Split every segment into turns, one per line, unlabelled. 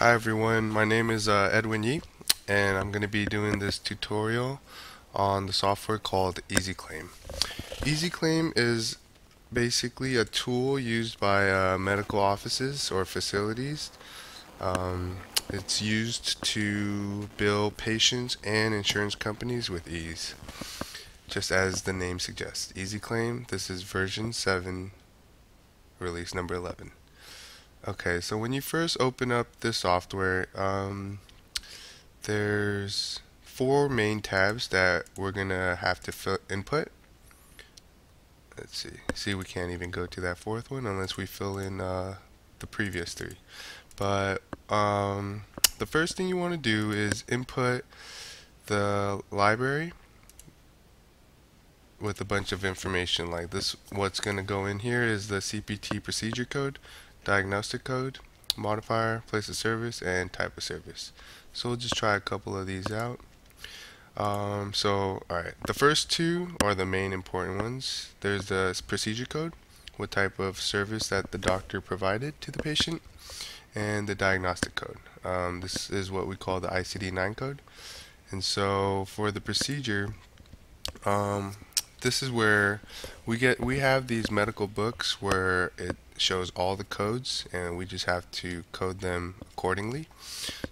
Hi everyone, my name is Edwin Yee, and I'm going to be doing this tutorial on the software called EZClaim. EZClaim is basically a tool used by medical offices or facilities. It's used to bill patients and insurance companies with ease, just as the name suggests. EZClaim, this is version 7, release number 11. Okay, so when you first open up this software, there's four main tabs that we're gonna have to input. Let's see. See, we can't even go to that fourth one unless we fill in the previous three. But the first thing you want to do is input the library with a bunch of information like this. What's going to go in here is the CPT procedure code, diagnostic code, modifier, place of service, and type of service. So we'll just try a couple of these out. Alright, the first two are the main important ones. There's the procedure code, what type of service that the doctor provided to the patient, and the diagnostic code. This is what we call the ICD-9 code. And so for the procedure, this is where we have these medical books where it shows all the codes and we just have to code them accordingly.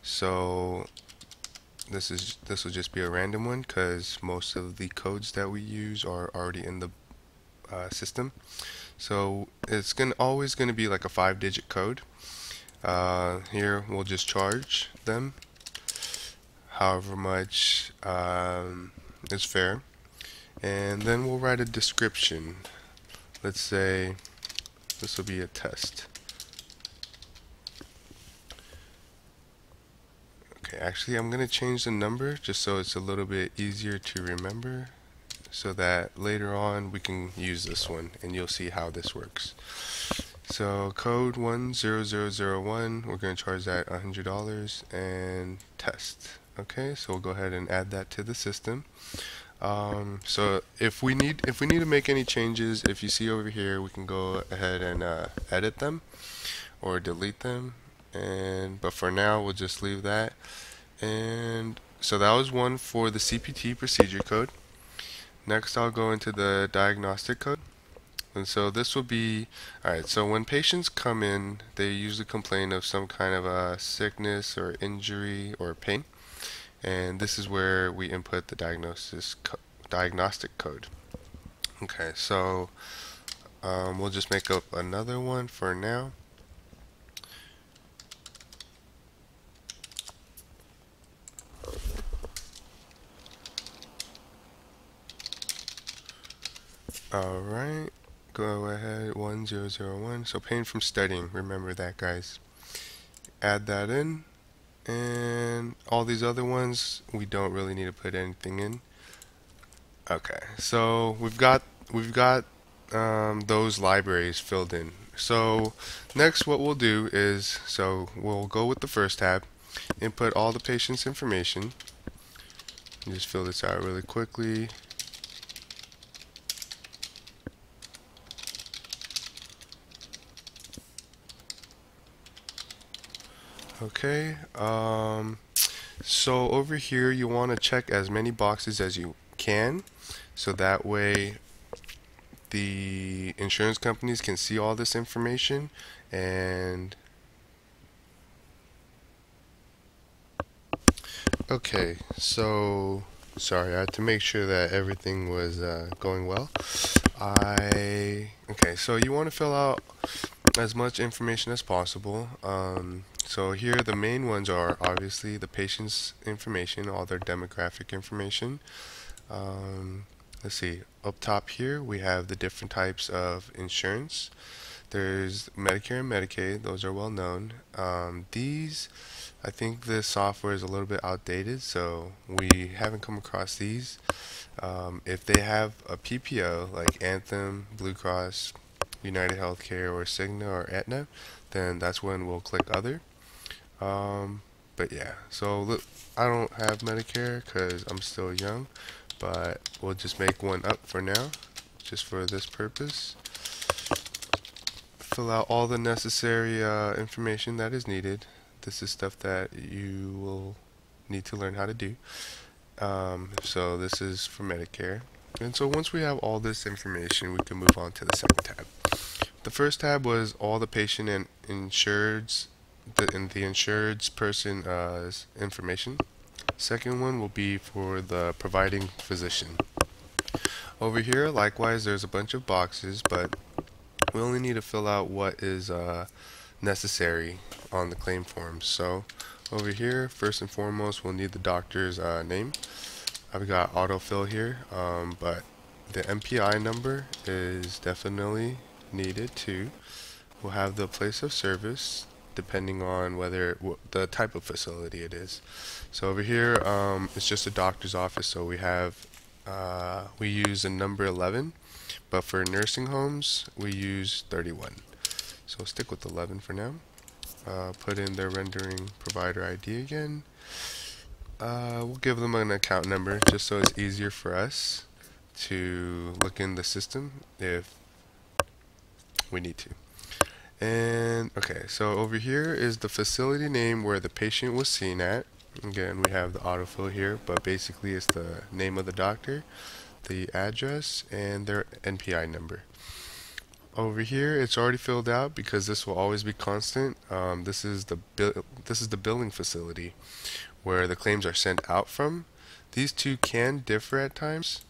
So this will just be a random one because most of the codes that we use are already in the system. So it's always gonna be like a 5-digit code. Here we'll just charge them however much is fair, and then we'll write a description. Let's say this will be a test. Okay, actually I'm gonna change the number just so it's a little bit easier to remember, so that later on we can use this one and you'll see how this works. So code 10001, we're going to charge that $100 and test. Okay, so we'll go ahead and add that to the system. So if we need to make any changes, if you see over here, we can go ahead and edit them or delete them. But for now, we'll just leave that. And so that was one for the CPT procedure code. Next, I'll go into the diagnostic code. And so this will be, alright, so when patients come in, they usually complain of some kind of a sickness or injury or pain. And this is where we input the diagnostic code. Okay, so we'll just make up another one for now. Alright, go ahead, 1001. So pain from studying, remember that, guys. Add that in, and all these other ones we don't really need to put anything in. Okay, so we've got those libraries filled in. So next what we'll do is, so we'll go with the first tab, input all the patient's information. Just fill this out really quickly. Okay, so over here you want to check as many boxes as you can, so that way the insurance companies can see all this information. And okay, so sorry, I had to make sure that everything was going well. Okay, so you want to fill out as much information as possible. So here the main ones are obviously the patient's information, all their demographic information. Let's see, up top here we have the different types of insurance. There's Medicare and Medicaid, those are well known. These, I think this software is a little bit outdated, so we haven't come across these. If they have a PPO like Anthem, Blue Cross, United Healthcare, or Cigna or Aetna, then that's when we'll click other. But yeah, so look, I don't have Medicare because I'm still young, but we'll just make one up for now, just for this purpose. Fill out all the necessary information that is needed. This is stuff that you will need to learn how to do. So this is for Medicare. And so once we have all this information, we can move on to the second tab. The first tab was all the patient and insured's the insured's person's information. Second one will be for the providing physician. Over here, likewise, there's a bunch of boxes, but we only need to fill out what is necessary on the claim form. So over here, first and foremost, we'll need the doctor's name. I've got autofill here, but the MPI number is definitely needed too. We'll have the place of service, depending on whether the type of facility it is. So over here, it's just a doctor's office, so we use a number 11, but for nursing homes we use 31. So we'll stick with 11 for now. Put in their rendering provider ID again. We'll give them an account number just so it's easier for us to look in the system if we need to. And okay, so over here is the facility name where the patient was seen at. Again, we have the autofill here, but basically it's the name of the doctor, the address, and their NPI number. Over here, it's already filled out because this will always be constant. This is the billing facility where the claims are sent out from. These two can differ at times,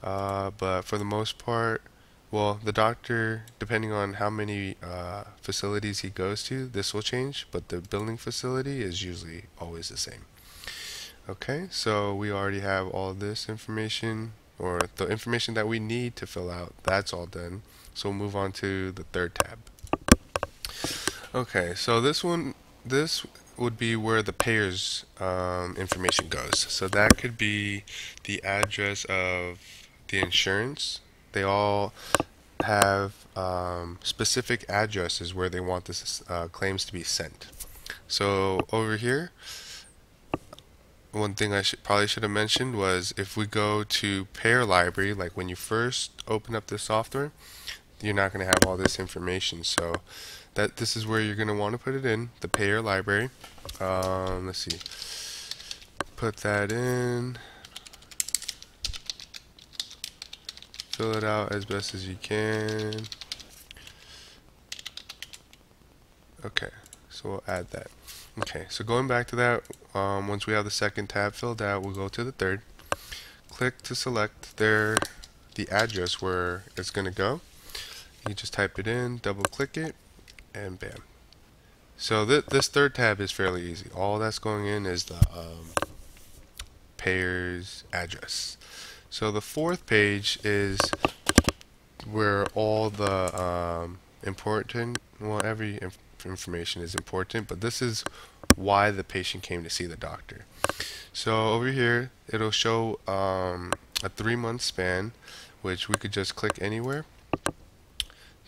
but for the most part, well, the doctor, depending on how many facilities he goes to, this will change, but the billing facility is usually always the same. Okay, so we already have all this information, or the information that we need to fill out. That's all done. So we'll move on to the third tab. Okay, so this would be where the payer's information goes. So that could be the address of the insurance. They all have specific addresses where they want this claims to be sent. So over here, one thing I probably should have mentioned was if we go to payer library, like when you first open up the software, you're not going to have all this information. So this is where you're going to want to put it in, the payer library. Let's see, put that in. Fill it out as best as you can. Okay, so we'll add that. Okay, so going back to that, once we have the second tab filled out, we'll go to the third. Click to select the address where it's going to go. You just type it in, double click it, and bam. So this third tab is fairly easy. All that's going in is the payer's address. So the fourth page is where all the important, well, every information is important, but this is why the patient came to see the doctor. So over here, it'll show a 3-month span, which we could just click anywhere.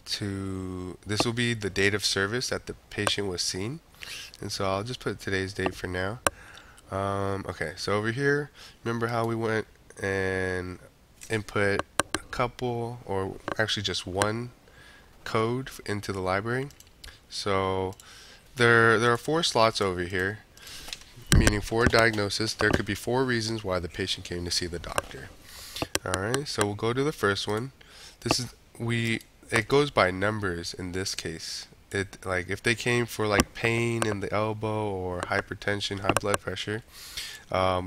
This will be the date of service that the patient was seen, and so I'll just put today's date for now. Okay, so over here, remember how we went and input a couple, or actually just one code into the library? So there are 4 slots over here, meaning 4 diagnoses. There could be 4 reasons why the patient came to see the doctor. Alright, so we'll go to the first one. It goes by numbers in this case. Like if they came for like pain in the elbow or hypertension, high blood pressure,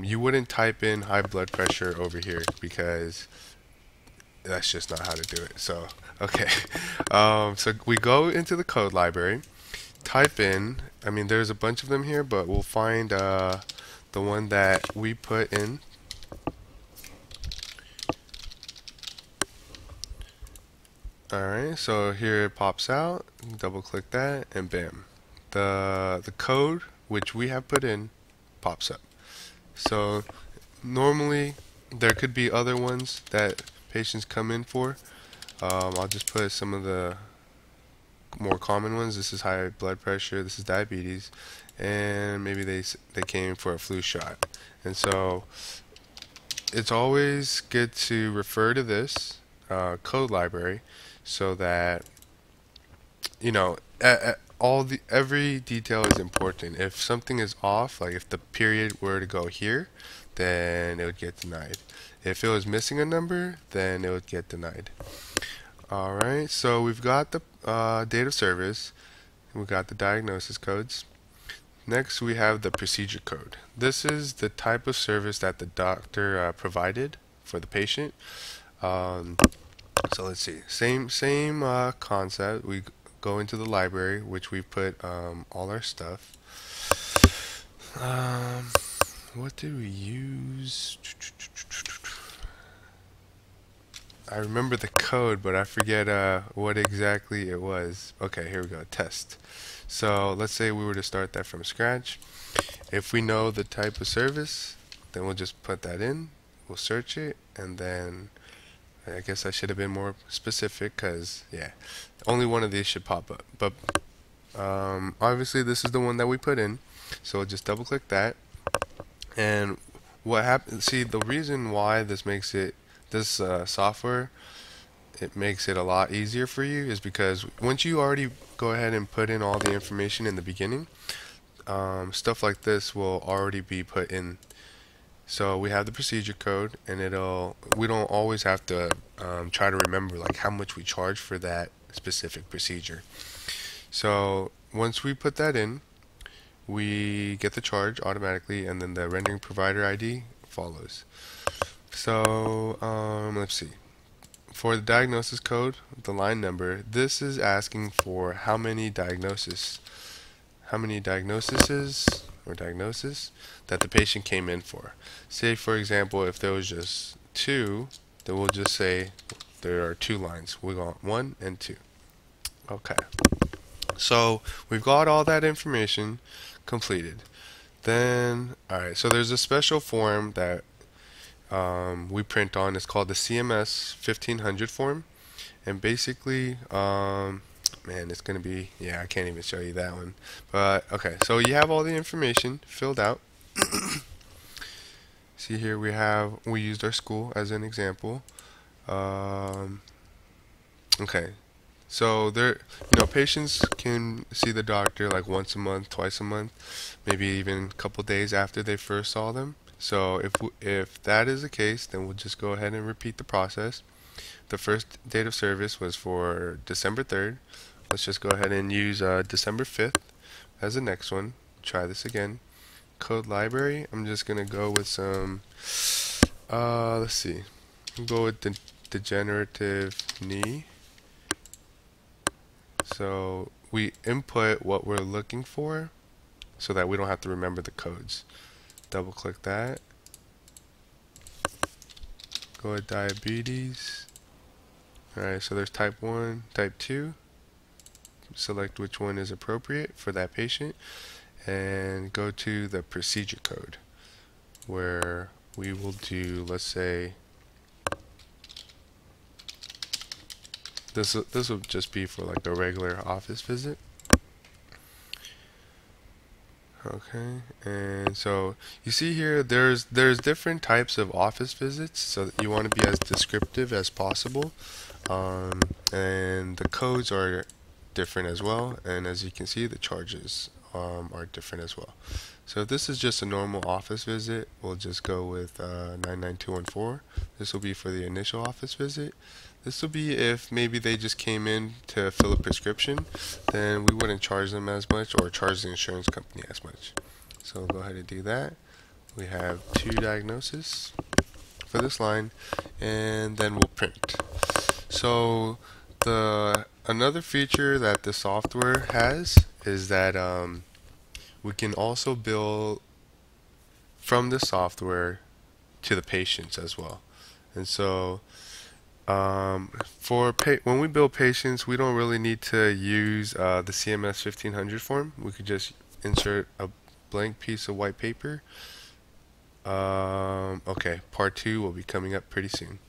you wouldn't type in high blood pressure over here because that's just not how to do it. So okay, so we go into the code library, type in, I mean there's a bunch of them here, but we'll find the one that we put in. Alright, so here it pops out, double click that, and bam. The code which we have put in pops up. So normally there could be other ones that patients come in for. I'll just put some of the more common ones. This is high blood pressure, this is diabetes, and maybe they came for a flu shot. And so it's always good to refer to this code library so that, you know, every detail is important. If something is off, like if the period were to go here, then it would get denied. If it was missing a number, then it would get denied. Alright, so we've got the date of service, we've got the diagnosis codes. Next, we have the procedure code. This is the type of service that the doctor provided for the patient. So let's see, same concept. We go into the library, which we put all our stuff. What did we use? I remember the code, but I forget what exactly it was. Okay, here we go, test. So let's say we were to start that from scratch. If we know the type of service, then we'll just put that in, we'll search it, and then I guess I should have been more specific because, yeah, only one of these should pop up. But obviously this is the one that we put in, so we'll just double click that. And what happens, see, the reason why this makes it, this software, it makes it a lot easier for you is because once you already go ahead and put in all the information in the beginning, stuff like this will already be put in. So we have the procedure code, and we don't always have to try to remember like how much we charge for that specific procedure. So once we put that in, we get the charge automatically, and then the rendering provider ID follows. So let's see. For the diagnosis code, the line number, this is asking for how many diagnoses that the patient came in for. Say for example, if there was just 2, then we'll just say there are 2 lines. We got 1 and 2. Okay. So we've got all that information completed. Then, alright, so there's a special form that we print on. It's called the CMS 1500 form, and basically man, it's gonna be, yeah, I can't even show you that one, but okay, so you have all the information filled out. See here we used our school as an example. Okay, so patients can see the doctor like once a month, twice a month, maybe even a couple days after they first saw them. So if that is the case, then we'll just go ahead and repeat the process. The first date of service was for December 3rd. Let's just go ahead and use December 5th as the next one. Try this again. Code library. I'm just gonna go with some. Let's see. We'll go with the degenerative knee. So we input what we're looking for, so that we don't have to remember the codes. Double click that. Go with diabetes. Alright, so there's type 1, type 2. Select which one is appropriate for that patient, and go to the procedure code, where we will do, let's say, this will just be for like a regular office visit. Okay, and so you see here there's different types of office visits, so that you want to be as descriptive as possible, and the codes are different as well, and as you can see the charges are different as well. So if this is just a normal office visit, we'll just go with 99214. This will be for the initial office visit. This will be if maybe they just came in to fill a prescription, then we wouldn't charge them as much or charge the insurance company as much. So we'll go ahead and do that. We have 2 diagnoses for this line, and then we'll print. So another feature that the software has is that we can also bill from the software to the patients as well. And so when we bill patients, we don't really need to use the CMS 1500 form. We could just insert a blank piece of white paper. Okay, part 2 will be coming up pretty soon.